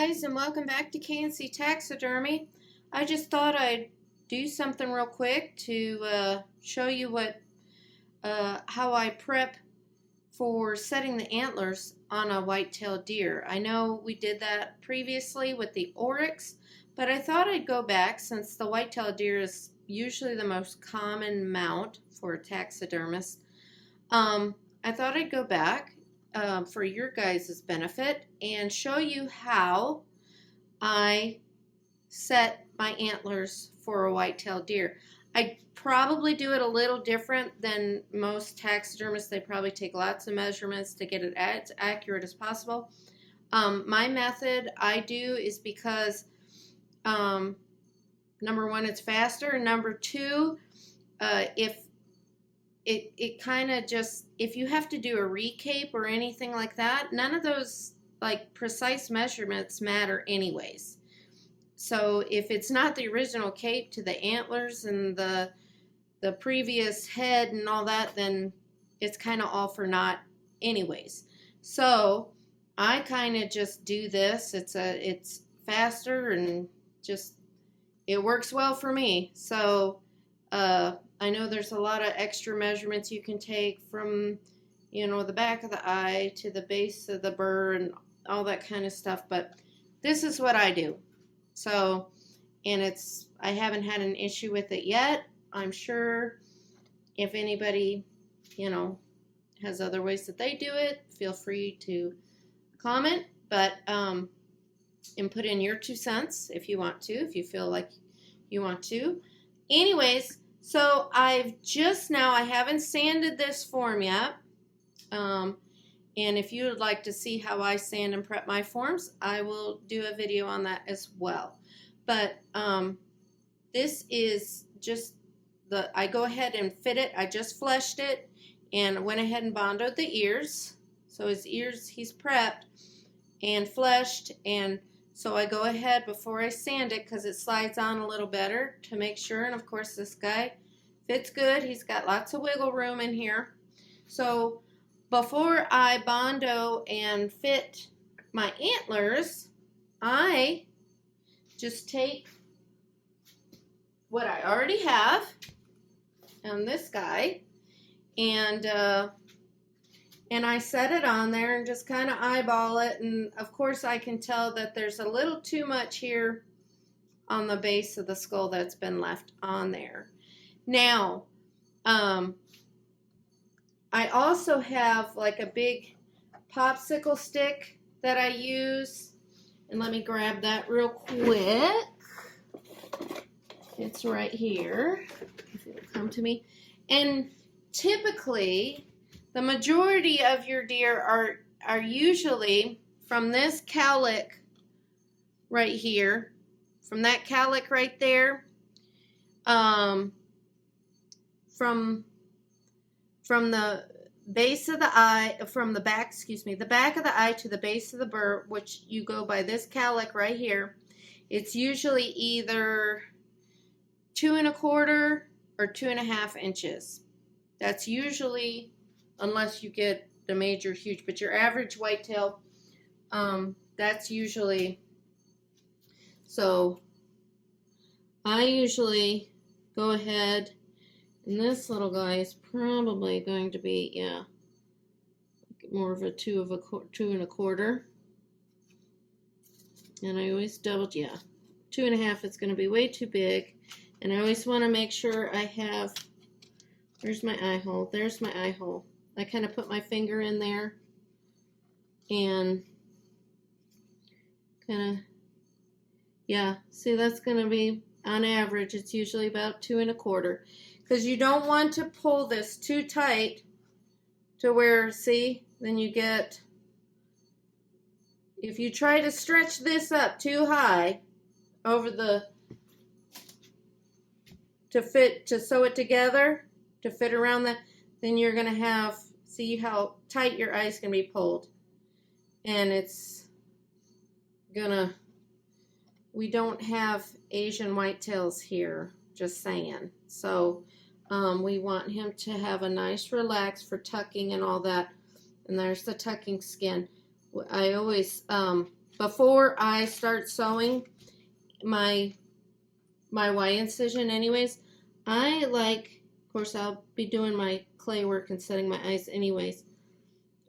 guys, and welcome back to K&C Taxidermy. I just thought I'd do something real quick to show you how I prep for setting the antlers on a white-tailed deer. I know we did that previously with the oryx, but I thought I'd go back since the white-tailed deer is usually the most common mount for a taxidermist. I thought I'd go back for your guys' benefit and show you how I set my antlers for a white-tailed deer. I probably do it a little different than most taxidermists. They probably take lots of measurements to get it as accurate as possible. My method I do is because number one, it's faster, and number two, if it kind of just, if you have to do a recape or anything like that, none of those like precise measurements matter anyways. So if it's not the original cape to the antlers and the previous head and all that, then it's kind of all for naught anyways. So I kind of just do this. It's faster and just it works well for me. So I know there's a lot of extra measurements you can take from, you know, the back of the eye to the base of the burr and all that kind of stuff, but this is what I do. So, and I haven't had an issue with it yet. I'm sure if anybody, you know, has other ways that they do it, feel free to comment, but and put in your 2 cents if you want to, if you feel like you want to. Anyways, so I haven't sanded this form yet, and if you would like to see how I sand and prep my forms, I will do a video on that as well. But this is just I go ahead and fit it. I just fleshed it and went ahead and bondoed the ears. So his ears, he's prepped and fleshed, and so I go ahead before I sand it because it slides on a little better to make sure. And of course this guy fits good. He's got lots of wiggle room in here. So before I bondo and fit my antlers, I just take what I already have on this guy and I set it on there and just kind of eyeball it, and of course I can tell that there's a little too much here on the base of the skull that's been left on there. Now, I also have like a big popsicle stick that I use, and let me grab that real quick. It's right here, if it'll come to me. And typically, the majority of your deer are usually from this cowlick right here, from that cowlick right there, from the base of the eye, from the back, the back of the eye to the base of the burr, which you go by this cowlick right here. It's usually either 2 1/4 or 2 1/2 inches. That's usually, unless you get the major huge, but your average whitetail, that's usually, so I usually go ahead, and this little guy is probably going to be, yeah, more of a 2 1/4. And I always double, yeah, 2 1/2, it's going to be way too big. And I always want to make sure I have, there's my eye hole, there's my eye hole. I kind of put my finger in there and kind of, yeah, see, that's going to be, on average, it's usually about 2 1/4. Because you don't want to pull this too tight to where, see, then you get, if you try to stretch this up too high over the, to sew it together, to fit around that, then you're going to have, see how tight your eye's going to be pulled. And it's going to, we don't have Asian whitetails here, just saying. So we want him to have a nice relax for tucking and all that. And there's the tucking skin. I always before I start sewing my Y incision anyways, I like, of course I'll be doing my clay work and setting my eyes anyways,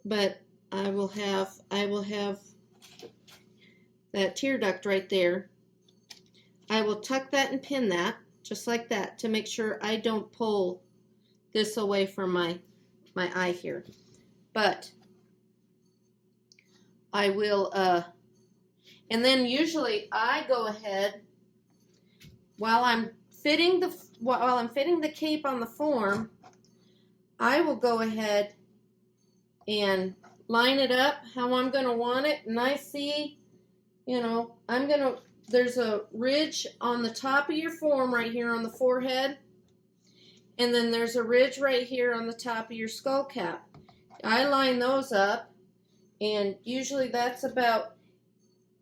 but I will have that tear duct right there. I will tuck that and pin that just like that to make sure I don't pull this away from my eye here. But I will and then usually I go ahead while I'm fitting the cape on the form, I will go ahead and line it up how I'm going to want it. And I see, you know, there's a ridge on the top of your form right here on the forehead. And then there's a ridge right here on the top of your skull cap. I line those up, and usually that's about,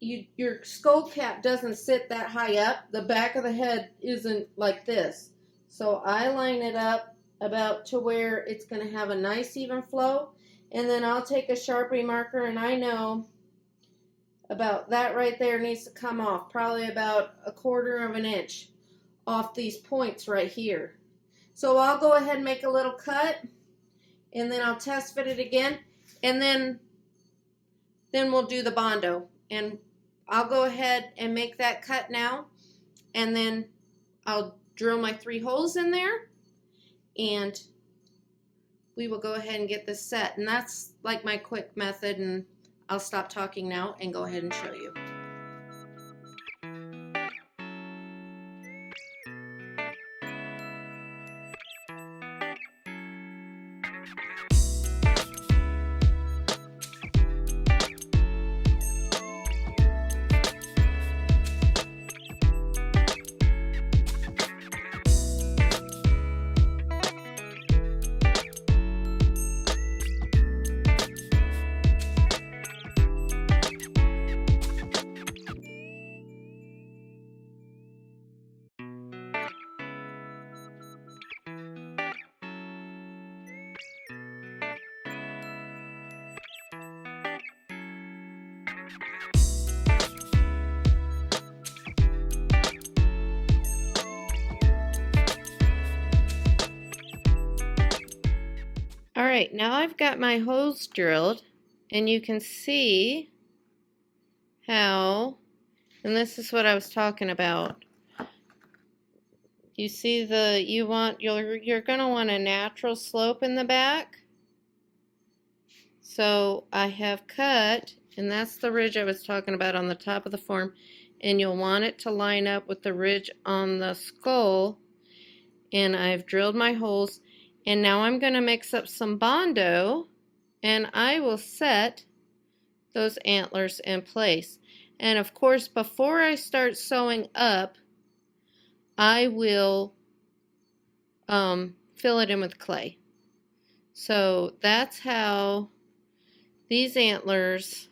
your skull cap doesn't sit that high up. The back of the head isn't like this. So I line it up about to where it's going to have a nice even flow. And then I'll take a Sharpie marker, and I know about that right there needs to come off, probably about 1/4 of an inch off these points right here. So I'll go ahead and make a little cut, and then I'll test fit it again, and then we'll do the Bondo. And I'll go ahead and make that cut now, and then I'll drill my 3 holes in there, and we will go ahead and get this set. And that's like my quick method, and I'll stop talking now and go ahead and show you. Alright, now I've got my holes drilled, and you can see how, and this is what I was talking about. You see you're going to want a natural slope in the back. So I have cut, and that's the ridge I was talking about on the top of the form, and you'll want it to line up with the ridge on the skull. And I've drilled my holes, and now I'm going to mix up some Bondo, and I will set those antlers in place. And of course, before I start sewing up, I will fill it in with clay. So that's how these antlers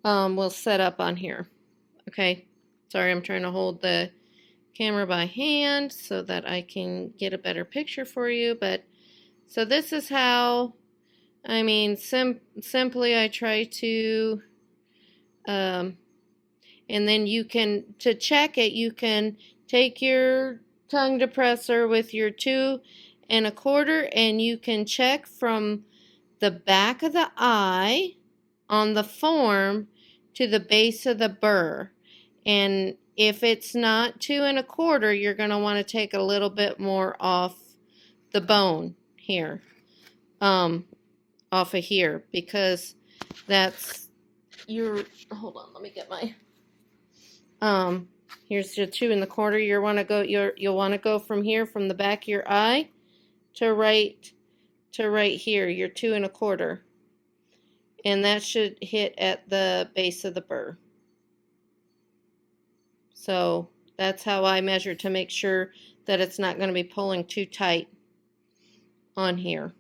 will set up on here. Okay, sorry, I'm trying to hold the camera by hand so that I can get a better picture for you. But so this is how, I mean, simply I try to, and then you can, to check it, you can take your tongue depressor with your 2 1/4, and you can check from the back of the eye on the form to the base of the burr. And if it's not 2 1/4, you're going to want to take a little bit more off the bone here, off of here, because that's your, hold on, let me get my, here's your 2 1/4. You'll want to go from here, from the back of your eye to right here, your 2 1/4, and that should hit at the base of the burr. So that's how I measure to make sure that it's not going to be pulling too tight on here.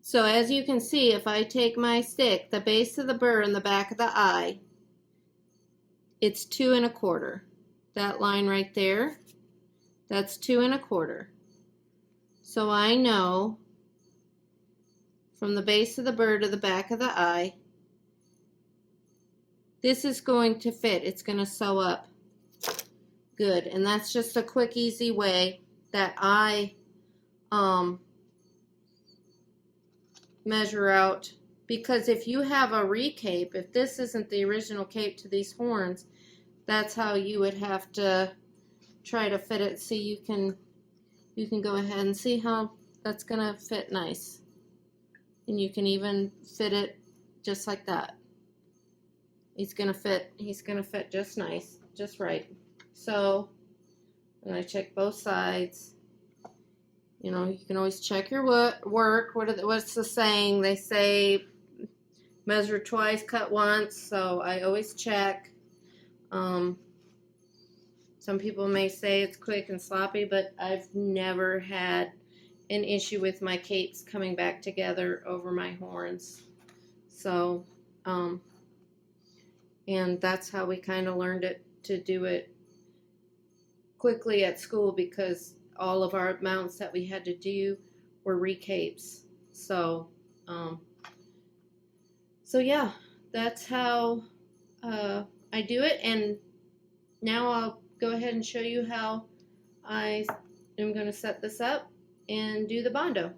So as you can see, if I take my stick, the base of the burr in the back of the eye, it's 2 1/4. That line right there, that's 2 1/4. So I know from the base of the burr to the back of the eye. This is going to fit. It's going to sew up good. And that's just a quick, easy way that I measure out. Because if you have a recape, if this isn't the original cape to these horns, that's how you would have to try to fit it. See, you can go ahead and see how that's going to fit nice. And you can even fit it just like that. He's gonna fit just nice, just right. So, and I check both sides. You know, you can always check your work. What's the saying? They say measure twice, cut once. So I always check. Some people may say it's quick and sloppy, but I've never had an issue with my capes coming back together over my horns. So, and that's how we kind of learned it, to do it quickly at school, because all of our mounts that we had to do were recapes. So, so yeah, that's how I do it. And now I'll go ahead and show you how I am going to set this up and do the Bondo.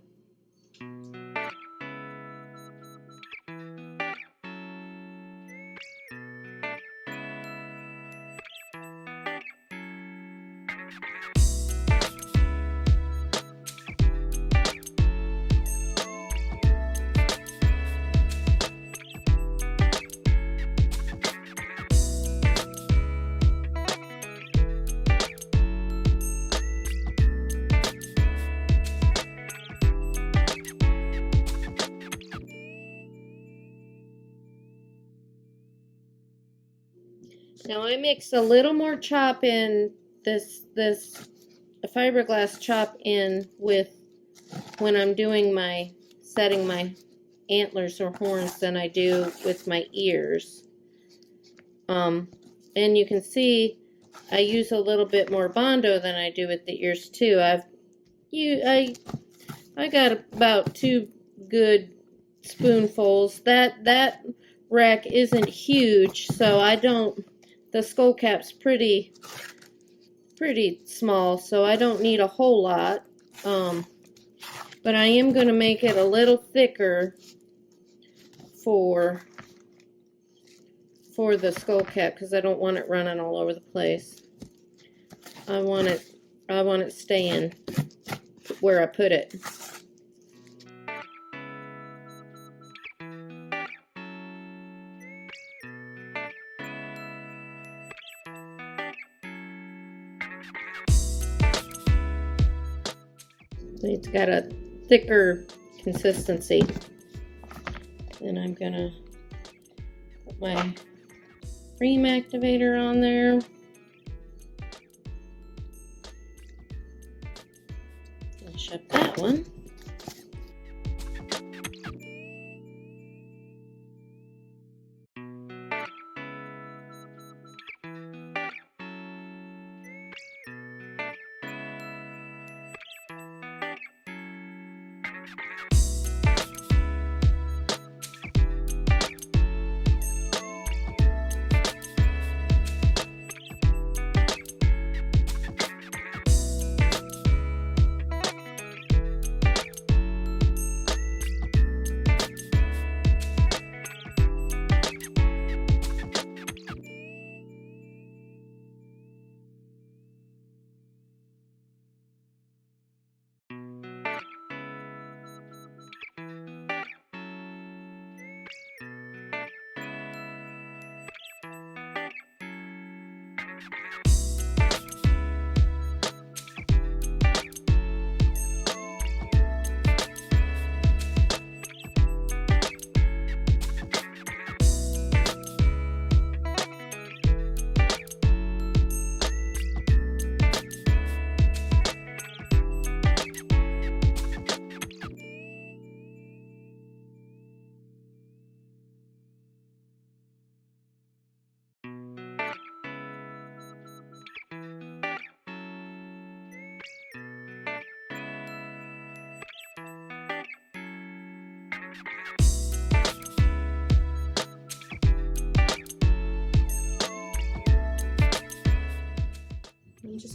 Now I mix a little more chop in this fiberglass chop in with when I'm doing setting my antlers or horns than I do with my ears. And you can see I use a little bit more Bondo than I do with the ears too. I got about 2 good spoonfuls. That rack isn't huge, so I don't. The skull cap's pretty small, so I don't need a whole lot. But I am going to make it a little thicker for the skull cap, because I don't want it running all over the place. I want it staying where I put it. It's got a thicker consistency. Then I'm gonna put my frame activator on there. I'll shut that one.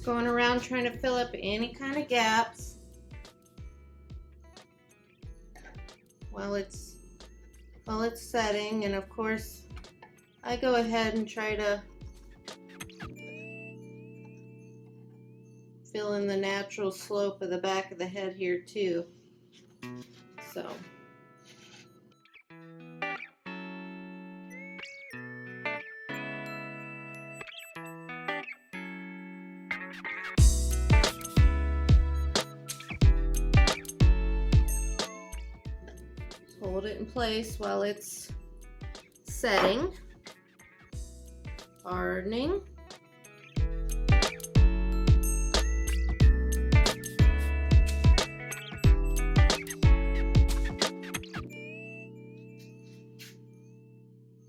going around trying to fill up any kind of gaps while it's setting. And of course I go ahead and try to fill in the natural slope of the back of the head here too. So hold it in place while it's setting, hardening.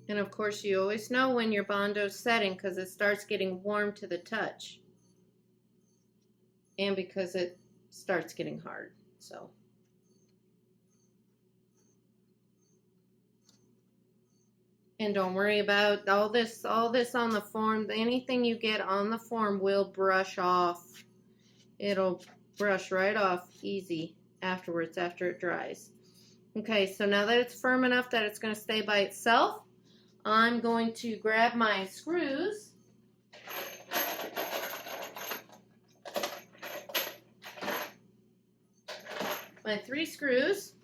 And of course you always know when your Bondo's setting because it starts getting warm to the touch and because it starts getting hard. So and don't worry about all this on the form. Anything you get on the form will brush off. It'll brush right off easy afterwards after it dries. Okay, so now that it's firm enough that it's going to stay by itself, I'm going to grab my screws. My 3 screws.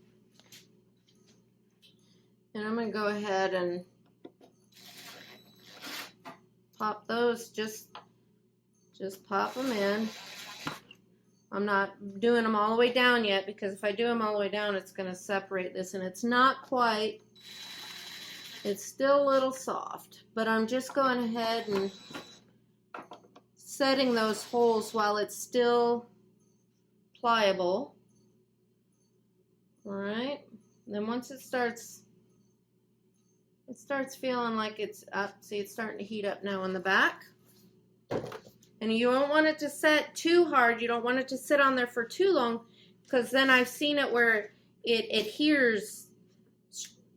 And I'm going to go ahead and pop those, just pop them in. I'm not doing them all the way down yet because if I do them all the way down it's going to separate this, and it's not quite. It's still a little soft, but I'm just going ahead and setting those holes while it's still pliable. All right, and then once it starts feeling like it's up. See, it's starting to heat up now in the back. And you don't want it to set too hard. You don't want it to sit on there for too long, because then I've seen it where it adheres,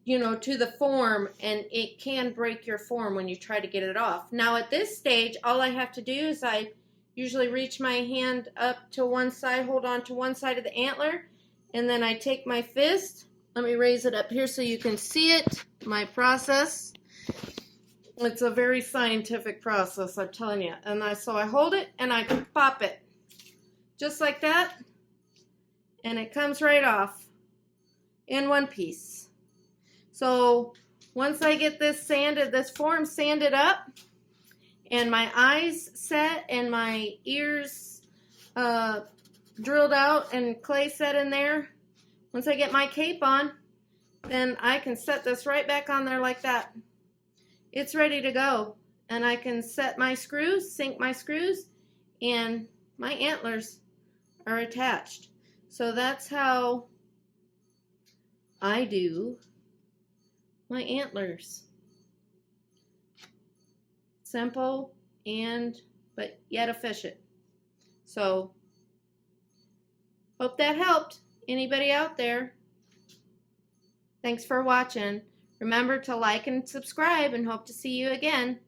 you know, to the form, and it can break your form when you try to get it off. Now at this stage, all I have to do is I usually reach my hand up to one side, hold on to one side of the antler, and then I take my fist. Let me raise it up here so you can see it, my process. It's a very scientific process, I'm telling you. And so I hold it and I pop it, just like that, and it comes right off in one piece. So once I get this sanded, this form sanded up, and my eyes set and my ears drilled out and clay set in there, once I get my cape on, then I can set this right back on there like that. It's ready to go. And I can set my screws, sink my screws, and my antlers are attached. So that's how I do my antlers. Simple but yet efficient. So hope that helped anybody out there. Thanks for watching. Remember to like and subscribe, and hope to see you again.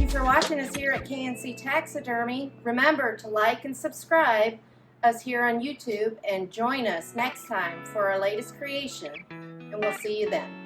For watching us here at KNC Taxidermy. Remember to like and subscribe us here on YouTube, and join us next time for our latest creation, and we'll see you then.